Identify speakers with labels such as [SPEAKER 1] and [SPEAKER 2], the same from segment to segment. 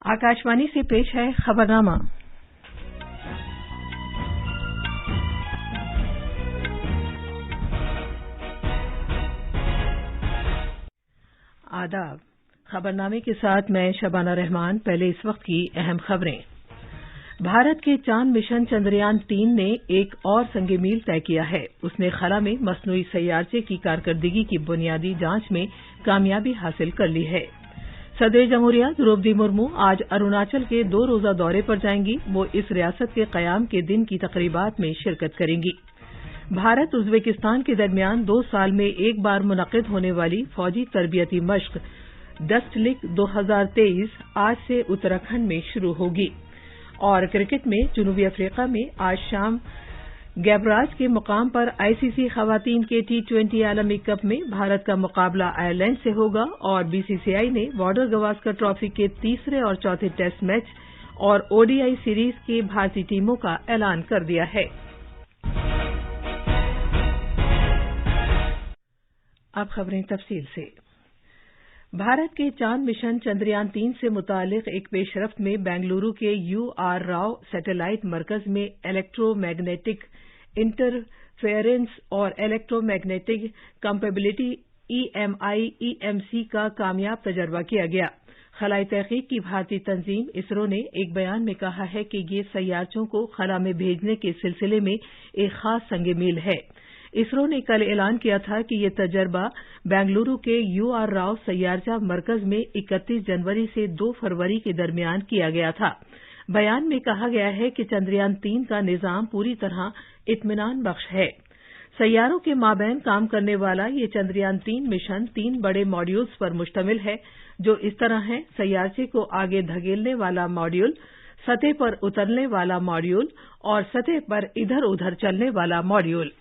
[SPEAKER 1] आकाशवाणी से पेश है खबरनामा। आदाब। खबरनामे के साथ मैं शबाना रहमान। पहले इस वक्त की अहम खबरें। भारत के चांद मिशन चंद्रयान-3 ने एक और संग मील तय किया है। उसने खला में मसनूई सैयारचे की कारकर्दगी की बुनियादी जांच में कामयाबी हासिल कर ली है। सदर जमहूरिया द्रौपदी मुर्मू आज अरुणाचल के 2 रोजा दौरे पर जाएंगी। वो इस रियासत के कयाम के दिन की तकरीबात में शिरकत करेंगी। भारत उज्बेकिस्तान के दरमियान 2 साल में एक बार मुनक्किद होने वाली फौजी तरबियती मश्क डस्टलिक 2023 आज से उत्तराखंड में शुरू होगी। और क्रिकेट में जनूबी अफ्रीका में आज शाम गैबराज के मुकाम पर आईसीसी खवातीन के T20 आलमी कप में भारत का मुकाबला आयरलैंड से होगा। और बीसीसीआई ने बॉर्डर गवास्कर ट्रॉफी के तीसरे और चौथे टेस्ट मैच और ओडीआई सीरीज की भारतीय टीमों का ऐलान कर दिया है। अब खबरें तफसील से। भारत के चांद मिशन चंद्रयान-3 से मुतालिक एक पेशरफ्त में बेंगलुरु के UR राव सैटेलाइट मरकज में इलेक्ट्रोमैग्नेटिक इंटरफेरेंस और इलेक्ट्रोमैग्नेटिक कंपेबिलिटी EMI/EMC का कामयाब तजर्बा किया गया। खलाई तहकीक की भारतीय तंजीम इसरो ने एक बयान में कहा है कि ये सैयारचों को खला में भेजने के सिलसिले में एक खास संग मील है। इसरो ने कल ऐलान किया था कि यह तजर्बा बेंगलुरु के UR राव सैयारचा मरकज में 31 जनवरी से 2 फरवरी के दरमियान किया गया था। बयान में कहा गया है कि चंद्रयान-3 का निजाम पूरी तरह इत्मीनान बख्श है। सैयारों के माबैन काम करने वाला ये चंद्रयान-3 मिशन 3 बड़े मॉड्यूल्स पर मुश्तमिल है, जो इस तरह हैं: सैयारचे को आगे धकेलने वाला मॉड्यूल, सतह पर उतरने वाला मॉड्यूल और सतह पर इधर उधर चलने वाला मॉड्यूल।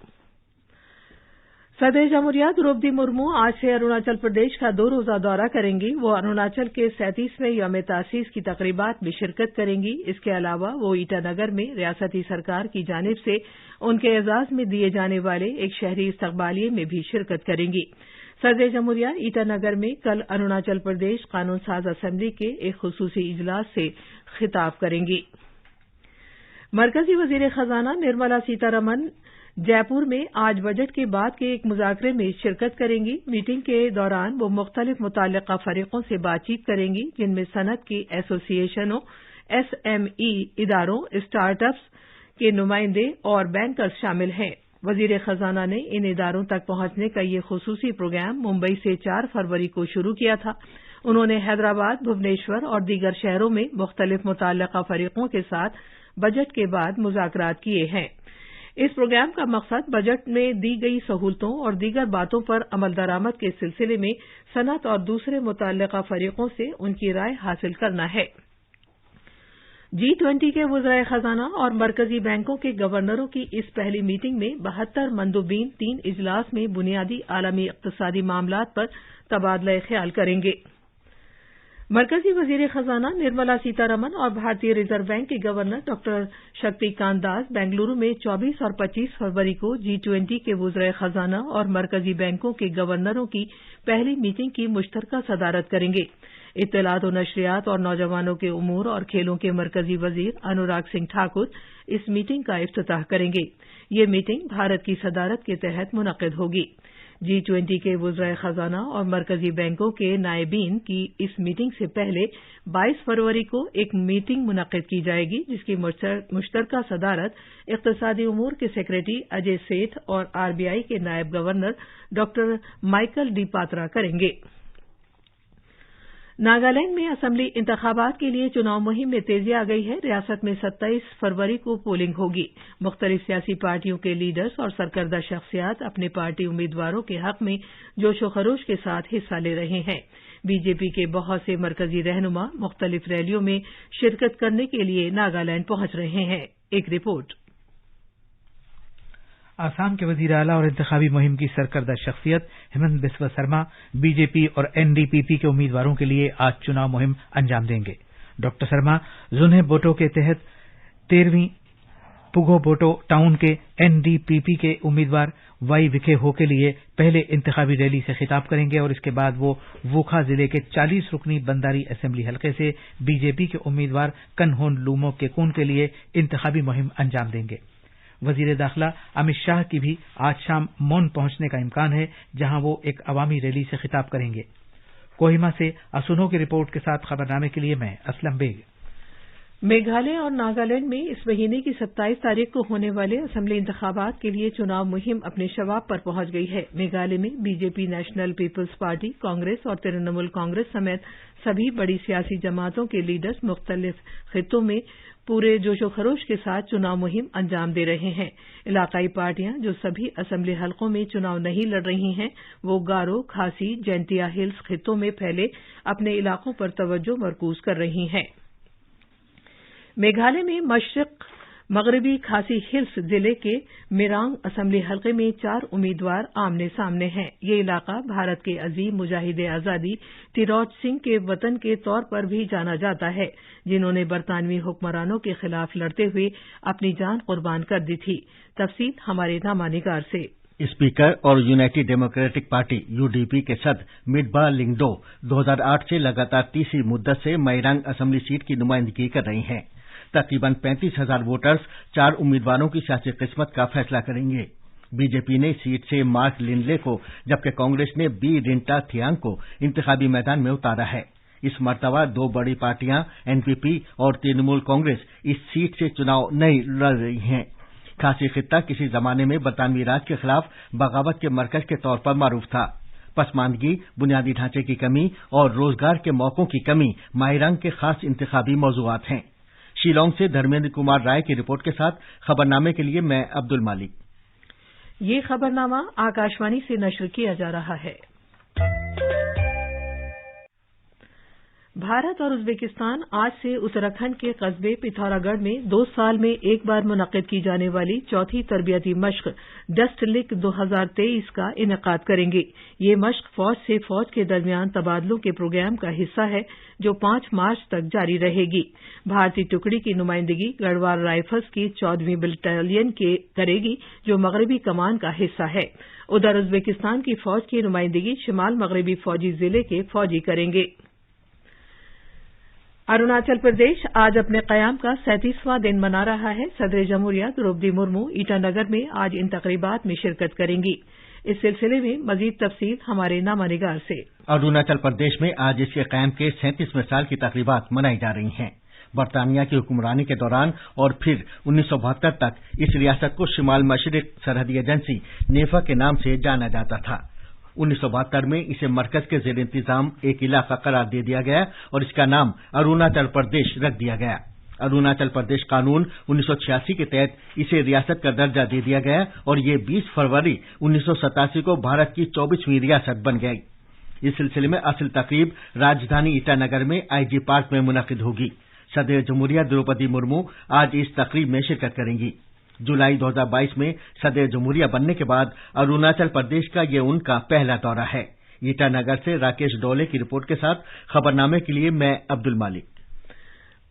[SPEAKER 1] सदर जमहूरिया द्रौपदी मुर्मू आज से अरुणाचल प्रदेश का 2 रोजा दौरा करेंगी। वो अरुणाचल के 37वें यौम तासीस की तकरीबात में शिरकत करेंगी। इसके अलावा वो ईटानगर में रियासती सरकार की जानिब से उनके एजाज में दिए जाने वाले एक शहरी इस्तकबालिये में भी शिरकत करेंगी। सदर जमहूरिया ईटानगर में कल अरुणाचल प्रदेश कानून साज असेंबली के एक खुसूसी इजलास से खिताब करेंगी। मरकजी वजीर खजाना निर्मला सीतारमण जयपुर में आज बजट के बाद के एक मुज़ाकरे में शिरकत करेंगी। मीटिंग के दौरान वो मुख्तलिफ मुताल्लिका फरीकों से बातचीत करेंगी, जिनमें सनत की एसोसिएशनों, SME इदारों, स्टार्टअप्स के नुमाइंदे और बैंकर्स शामिल हैं। वजीर खजाना ने इन इदारों तक पहुंचने का ये खुसूसी प्रोग्राम मुंबई से 4 फरवरी को शुरू किया था। उन्होंने हैदराबाद, भुवनेश्वर और दीगर शहरों में मुख्तलिफ मुताल्लिका फरीकों के साथ बजट के बाद मुज़ाकरात किए हैं। इस प्रोग्राम का मकसद बजट में दी गई सहूलतों और दीगर बातों पर अमल दरामद के सिलसिले में सनत और दूसरे मुताल्लिका फरीकों से उनकी राय हासिल करना है। G20 के वज़राए खजाना और मरकजी बैंकों के गवर्नरों की इस पहली मीटिंग में 72 मंदूबीन 3 इजलास में बुनियादी आलमी इक़्तिसादी मामलात पर तबादला ख्याल करेंगे। मरकजी वजीर खजाना निर्मला सीतारमण और भारतीय रिजर्व बैंक के गवर्नर डॉक्टर शक्तिकांत दास बेंगलुरु में 24 और 25 फरवरी को G20 के वज़राए खजाना और मरकजी बैंकों के गवर्नरों की पहली मीटिंग की मुश्तरका सदारत करेंगे। इत्तलात और नशरियात और नौजवानों के उमूर और खेलों के मरकजी वजीर अनुराग सिंह ठाकुर इस मीटिंग का इफ्तिताह करेंगे। ये मीटिंग भारत की सदारत के तहत मुनक्किद होगी। G20 के वज़राए खजाना और मरकजी बैंकों के नायबीन की इस मीटिंग से पहले 22 फरवरी को एक मीटिंग मुनक्किद की जाएगी, जिसकी मुश्तरका सदारत इक़्तिसादी उमूर के सेक्रेटरी अजय सेठ और RBI के नायब governor doctor Michael D Patra करेंगे। नागालैंड में असेंबली इंतखाबात के लिए चुनाव मुहिम में तेजी आ गई है। रियासत में 27 फरवरी को पोलिंग होगी। मुख्तलिफ सियासी पार्टियों के लीडर्स और सरकर्दा शख्सियात अपने पार्टी उम्मीदवारों के हक में जोशो खरोश के साथ हिस्सा ले रहे हैं। बीजेपी के बहुत से मरकजी रहनुमा मुख्तलिफ रैलियों में शिरकत करने के लिए नागालैंड पहुंच रहे हैं। एक रिपोर्ट।
[SPEAKER 2] आसाम के वजीर आला और इंतखाबी मुहिम की सरकर्दा शख्सियत हेमंत बिस्वा शर्मा बीजेपी और NDPP के उम्मीदवारों के लिए आज चुनाव मुहिम अंजाम देंगे। डॉक्टर शर्मा जुन्हे बोटो के तहत 13वीं पुगो बोटो टाउन के एनडीपीपी के उम्मीदवार वाई विखे हो के लिए पहले इंतखाबी रैली से खिताब करेंगे और इसके बाद वो वोखा जिले के 40 रुकनी बंदारी असेंबली हलके से बीजेपी के उम्मीदवार कन्होन लूमो केकून के लिए इंतखाबी मुहिम अंजाम देंगे। वजीर दाखिला अमित शाह की भी आज शाम मौन पहुंचने का इम्कान है, जहां वो एक अवामी रैली से खिताब करेंगे। कोहिमा से असुनो की रिपोर्ट के साथ खबरनामे के लिए मैं असलम बेग।
[SPEAKER 1] मेघालय और नागालैंड में इस महीने की 27 तारीख को होने वाले असेंबली इंतखाबात के लिए चुनाव मुहिम अपने शवाब पर पहुंच गई है। मेघालय में BJP, National People's Party, Congress और तृणमूल कांग्रेस समेत सभी बड़ी सियासी जमातों के लीडर्स मुख्तलिफ खित्तों में पूरे जोशो खरोश के साथ चुनाव मुहिम अंजाम दे रहे हैं। इलाकाई पार्टियां जो सभी असेंबली हलकों में चुनाव नहीं लड़ रही हैं, वो गारो, खासी, जेंटिया हिल्स खित्तों में फैले अपने इलाकों पर तवज्जो मरकूज कर रही हैं। मेघालय में मशरिक मगरबी खासी हिल्स जिले के मिरांग असेंबली हलके में 4 उम्मीदवार आमने सामने हैं। ये इलाका भारत के अजीम मुजाहिद आजादी तिरोत सिंह के वतन के तौर पर भी जाना जाता है, जिन्होंने बरतानवी हुक्मरानों के खिलाफ लड़ते हुए अपनी जान कुर्बान कर दी थी। तफसील हमारे नामानिगार से।
[SPEAKER 3] स्पीकर और यूनाइटेड डेमोक्रेटिक पार्टी यूडीपी के सदर मिडबा लिंगडो 2008 से लगातार तीसरी मुद्दत से मैरांग असेंबली सीट की नुमाइंदगी कर रही हैं। तकरीबन 35,000 वोटर्स 4 उम्मीदवारों की सियासी किस्मत का फैसला करेंगे। बीजेपी ने इस सीट से मार्क लिंडले को, जबकि कांग्रेस ने बी रिंटा थियांग को इंतखाबी मैदान में उतारा है। इस मर्तबा 2 बड़ी पार्टियां एनपीपी और तृणमूल कांग्रेस इस सीट से चुनाव नहीं लड़ रही हैं। खासी खित्ता किसी जमाने में बरतानवी राज के खिलाफ बगावत के मरकज के तौर पर मारूफ था। पसमानदगी, बुनियादी ढांचे की कमी और रोजगार के मौकों की कमी मायरांग के खास इंतखाबी मौजूआत हैं। शिलोंग से धर्मेंद्र कुमार राय की रिपोर्ट के साथ खबरनामे के लिए मैं अब्दुल मालिक।
[SPEAKER 1] ये खबरनामा आकाशवाणी से नश्र किया जा रहा है। भारत और उज्बेकिस्तान आज से उत्तराखंड के कस्बे पिथौरागढ़ में 2 साल में एक बार मुनक्किद की जाने वाली चौथी तरबियती मश्क डस्ट लिक 2023 का इनेकाद करेंगे। ये मश्क फौज से फौज के दरमियान तबादलों के प्रोग्राम का हिस्सा है, जो 5 मार्च तक जारी रहेगी। भारतीय टुकड़ी की नुमाइंदगी गढ़वाल राइफल्स की 14वीं बटालियन के करेगी, जो मगरबी कमान का हिस्सा है। उधर उज्बेकिस्तान की फौज की नुमाइंदगी शिमाल मगरबी फौजी जिले के फौजी करेंगे। अरुणाचल प्रदेश आज अपने कयाम का 37वां दिन मना रहा है। सदर जमहूरिया द्रौपदी मुर्मू ईटानगर में आज इन तकरीबात में शिरकत करेंगी। इस सिलसिले में मजीद तफसील हमारे नामानिगार से।
[SPEAKER 3] अरुणाचल प्रदेश में आज इसके कायम के 37वें साल की तकरीबात मनाई जा रही हैं। बरतानिया की हुक्मरानी के दौरान और फिर 1972 तक इस रियासत को शिमाल मशरिक सरहदी एजेंसी नेफा के नाम से जाना जाता था। 1972 में इसे मरकज के जेर इंतजाम एक इलाका करार दे दिया गया और इसका नाम अरुणाचल प्रदेश रख दिया गया। अरुणाचल प्रदेश कानून 1986 के तहत इसे रियासत का दर्जा दे दिया गया और ये 20 फरवरी 1987 को भारत की 24वीं रियासत बन गई। इस सिलसिले में असल तकरीब राजधानी ईटानगर में आईजी पार्क में मुनक्किद होगी। सदर जमहूरिया द्रौपदी मुर्मू आज इस तकरीब में शिरकत करेंगी। जुलाई 2022 में सदर जमहूरिया बनने के बाद अरुणाचल प्रदेश का ये उनका पहला दौरा है। ईटानगर से राकेश डोले की रिपोर्ट के साथ खबरनामे के लिए मैं अब्दुल मालिक।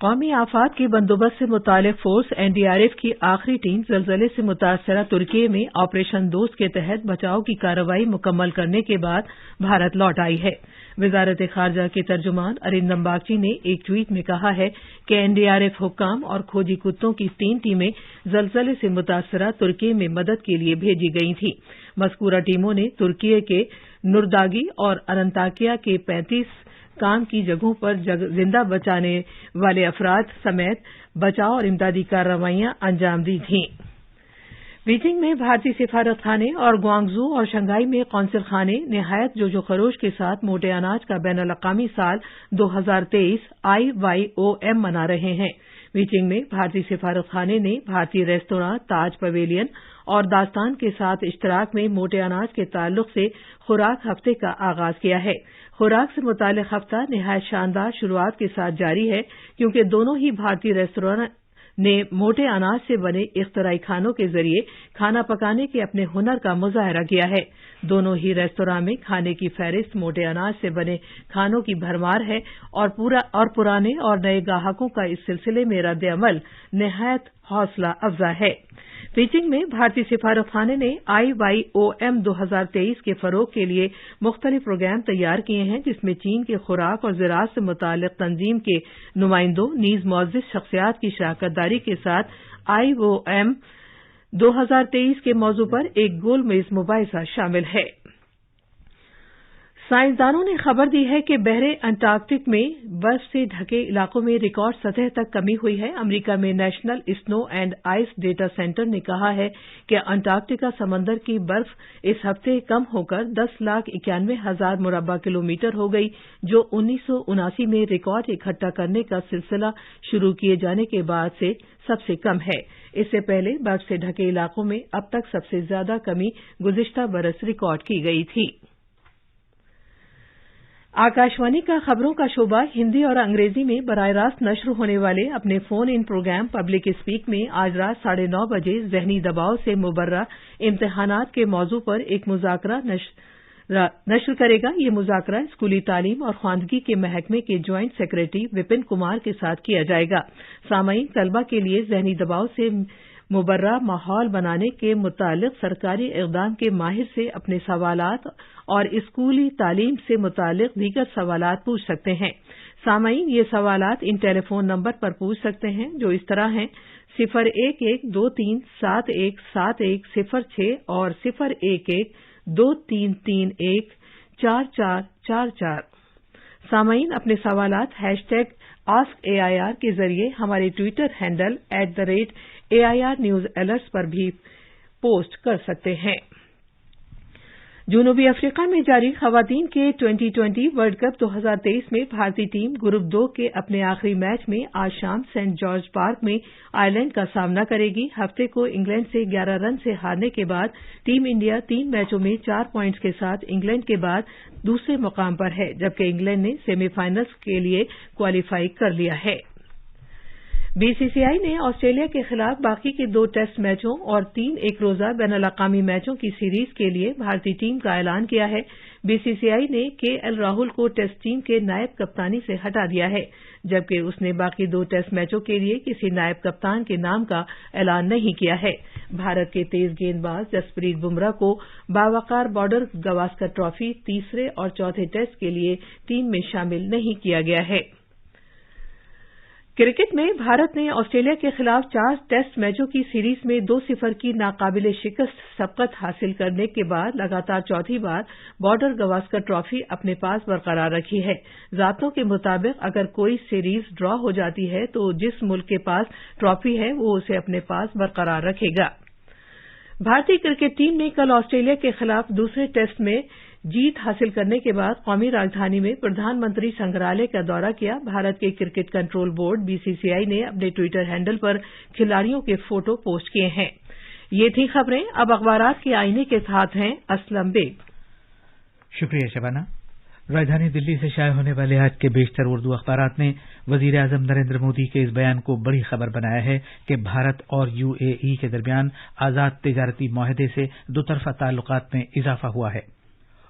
[SPEAKER 1] कौमी आफात के बंदोबस्त से मुतालिक फोर्स एनडीआरएफ की आखिरी टीम जलजले से मुतासरा तुर्की में ऑपरेशन दोस्त के तहत बचाव की कार्रवाई मुकम्मल करने के बाद भारत लौट आई है। वजारत खारजा के तर्जुमान अरिंदम बागची ने एक ट्वीट में कहा है कि एनडीआरएफ हुक्काम और खोजी कुत्तों की 3 टीमें जलजले से मुतासरा तुर्की में मदद के लिए भेजी गई थीं। मज़कूरा टीमों ने तुर्की के नुरदागी और अनंताकिया के 35 काम की जगहों पर जिंदा बचाने वाले अफराद समेत बचाव और इमदादी कार्रवाइयां अंजाम दी थीं। बीजिंग में भारतीय सिफारत खाने और ग्वांगजू और शंघाई में कौंसिल खाने निहायत जोशो खरोश के साथ मोटे अनाज का बैनुल-अक़वामी साल 2023 IYOM मना रहे हैं। बीजिंग में भारतीय सिफारत खाने ने भारतीय रेस्तोरां, ताज पवेलियन और दास्तान के साथ इश्तराक में मोटे अनाज के ताल्लुक से खुराक हफ्ते का आगाज किया है। खुराक से मुतालिक हफ्ता निहायत शानदार शुरुआत के साथ जारी है, क्योंकि दोनों ही भारतीय रेस्तोरां ने मोटे अनाज से बने इख्तराई खानों के जरिए खाना पकाने के अपने हुनर का मुजाहरा किया है। दोनों ही रेस्तोरां में खाने की फहरिस्त मोटे अनाज से बने खानों की भरमार है और पुराने और नए ग्राहकों का इस सिलसिले में रद्द-ए-अमल निहायत हौसला अफजा है। बीजिंग में भारतीय सिफारतखाने ने IYOM 2023 के फरोग के लिए मुख्तलिफ प्रोग्राम तैयार किए हैं, जिसमें चीन के खुराक और ज़राअत से मुताल्लिक़ तंजीम के नुमाइंदों नीज़ मुअज़्ज़िज़ शख्सियात की शराकतदारी के साथ IYOM 2023 के मौजू पर एक गोलमेज मुबाहिसा शामिल है। साइंसदानों ने खबर दी है कि बहरे अंटार्कटिक में बर्फ से ढके इलाकों में रिकॉर्ड सतह तक कमी हुई है। अमेरिका में national snow and ice data centre ने कहा है कि अंटार्कटिका समंदर की बर्फ इस हफ्ते कम होकर 10,91,000 मुरब्बा किलोमीटर हो गई, जो 1979 में रिकॉर्ड इकट्ठा करने का सिलसिला शुरू किए जाने के बाद से सबसे कम है। इससे पहले बर्फ से ढके इलाकों में अब तक सबसे ज्यादा कमी गुज़िश्ता बरस रिकॉर्ड की गई थी। आकाशवाणी का खबरों का शोबा हिंदी और अंग्रेजी में बराह रास्त नश्र होने वाले अपने phone in programme Public Speak में आज रात 9:30 बजे ज़हनी दबाव से मुबर्रा इम्तिहानात के मौजू पर एक मुज़ाकरा नश्र करेगा। ये मुज़ाकरा स्कूली तालीम और ख्वानदगी के महकमे के ज्वाइंट सेक्रेटरी विपिन कुमार के साथ किया जाएगा। सामाईन तलबा के लिए ज़हनी दबाव से मुबर्रा माहौल बनाने के मुतालिक सरकारी इक़दाम के माहिर से अपने सवालात और स्कूली तालीम से मुतालिक दीगर सवालात पूछ सकते हैं। सामाईन ये सवालात इन टेलीफोन नंबर पर पूछ सकते हैं, जो इस तरह हैं 01123717106 और 01123314444। सामाईन अपने सवालात #AskAIR के जरिए हमारे Twitter handle @AIR News Alerts पर भी पोस्ट कर सकते हैं। जनूबी अफ्रीका में जारी खवातीन के 2020 वर्ल्ड कप 2023 में भारतीय टीम ग्रुप 2 के अपने आखिरी मैच में आज शाम सेंट जॉर्ज पार्क में आयरलैंड का सामना करेगी। हफ्ते को इंग्लैंड से 11 रन से हारने के बाद टीम इंडिया 3 मैचों में 4 पॉइंट्स के साथ इंग्लैंड के बाद दूसरे मुकाम पर है, जबकि इंग्लैंड ने सेमीफाइनल्स के लिए क्वालीफाई कर लिया है। बीसीसीआई ने ऑस्ट्रेलिया के खिलाफ बाकी के 2 टेस्ट मैचों और 3 एक रोजा बैनुल-अक़वामी मैचों की सीरीज के लिए भारतीय टीम का ऐलान किया है। बीसीसीआई ने केएल राहुल को टेस्ट टीम के नायब कप्तानी से हटा दिया है, जबकि उसने बाकी 2 टेस्ट मैचों के लिए किसी नायब कप्तान के नाम का ऐलान नहीं किया है। भारत के तेज गेंदबाज जसप्रीत बुमराह को बावकार बॉर्डर गवास्कर ट्रॉफी तीसरे और चौथे टेस्ट के लिए टीम में शामिल नहीं किया गया है। क्रिकेट में भारत ने ऑस्ट्रेलिया के खिलाफ 4 टेस्ट मैचों की सीरीज में 2-0 की नाकाबिले शिकस्त सबकत हासिल करने के बाद लगातार चौथी बार बॉर्डर गवास्कर ट्रॉफी अपने पास बरकरार रखी है। ज़ाब्तों के मुताबिक अगर कोई सीरीज ड्रॉ हो जाती है तो जिस मुल्क के पास ट्रॉफी है वो उसे अपने पास बरकरार रखेगा। भारतीय क्रिकेट टीम ने कल ऑस्ट्रेलिया के खिलाफ दूसरे टेस्ट में जीत हासिल करने के बाद कौमी राजधानी में प्रधानमंत्री संग्रहालय का दौरा किया। भारत के क्रिकेट कंट्रोल बोर्ड बीसीसीआई ने अपने ट्विटर हैंडल पर खिलाड़ियों के फोटो पोस्ट किए हैं। ये थी खबरें। अब अखबारात के आईने के साथ हैं असलम बेग।
[SPEAKER 2] शुक्रिया शबाना। राजधानी दिल्ली से शाये होने वाले आज के बेशतर उर्दू अखबारात ने वजीर आजम नरेंद्र मोदी के इस बयान को बड़ी खबर बनाया है कि भारत और यूएई के दरमियान आजाद तिजारती मुआहदे से दोतरफा ताल्लुकात में इजाफा हुआ है।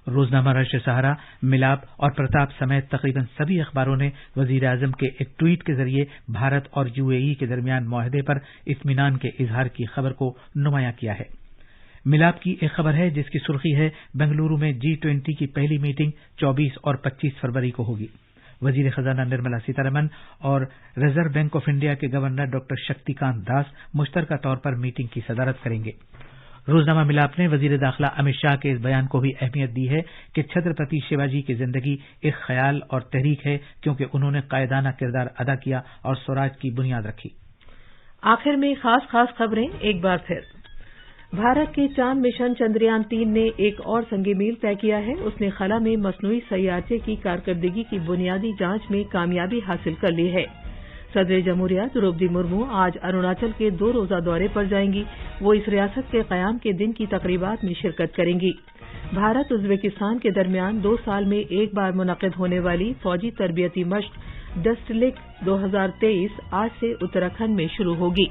[SPEAKER 2] रोजनामा राष्ट्रीय सहारा, मिलाप और प्रताप समेत तकरीबन सभी अखबारों ने वजीर आजम के एक ट्वीट के जरिए भारत और यूएई के दरमियान मुआहदे पर इत्मीनान के इजहार की खबर को नुमायां किया है। मिलाप की एक खबर है जिसकी सुर्खी है बेंगलुरु में G20 की पहली मीटिंग 24 और 25 फरवरी को होगी। वजीर खजाना निर्मला सीतारमण और रिजर्व बैंक ऑफ इंडिया के गवर्नर डॉक्टर शक्तिकांत दास मुश्तरका तौर पर मीटिंग की सदारत करेंगे। रोजनामा मिलाप ने वजीर दाखिला अमित शाह के इस बयान को भी अहमियत दी है कि छत्रपति शिवाजी की जिंदगी एक ख्याल और तहरीक है, क्योंकि उन्होंने कायदाना किरदार अदा किया और स्वराज की बुनियाद रखी।
[SPEAKER 1] आखिर में खास खबरें एक बार फिर। भारत के चांद मिशन चंद्रयान 3 ने एक और संगे मील तय किया है। उसने खला में मसनूई सयाचे की कारकर्दगी की बुनियादी जांच में कामयाबी हासिल कर ली है। सदर जमहूरिया द्रौपदी मुर्मू आज अरुणाचल के 2 रोजा दौरे पर जाएंगी। वो इस रियासत के क़याम के दिन की तकरीबात में शिरकत करेंगी। भारत उज़्बेकिस्तान के दरमियान 2 साल में एक बार मुनक़िद होने वाली फौजी तरबियती मश्क डस्ट लीग 2023 आज से उत्तराखंड में शुरू होगी।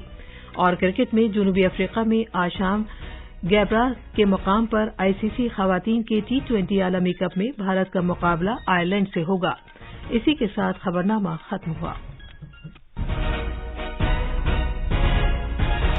[SPEAKER 1] और क्रिकेट में जनूबी अफ्रीका में आज शाम गैब्रा के मकाम पर आईसीसी खवातीन के T20 आलमी कप में भारत का मुकाबला आयरलैंड से होगा। इसी के साथ खबरनामा खत्म हुआ।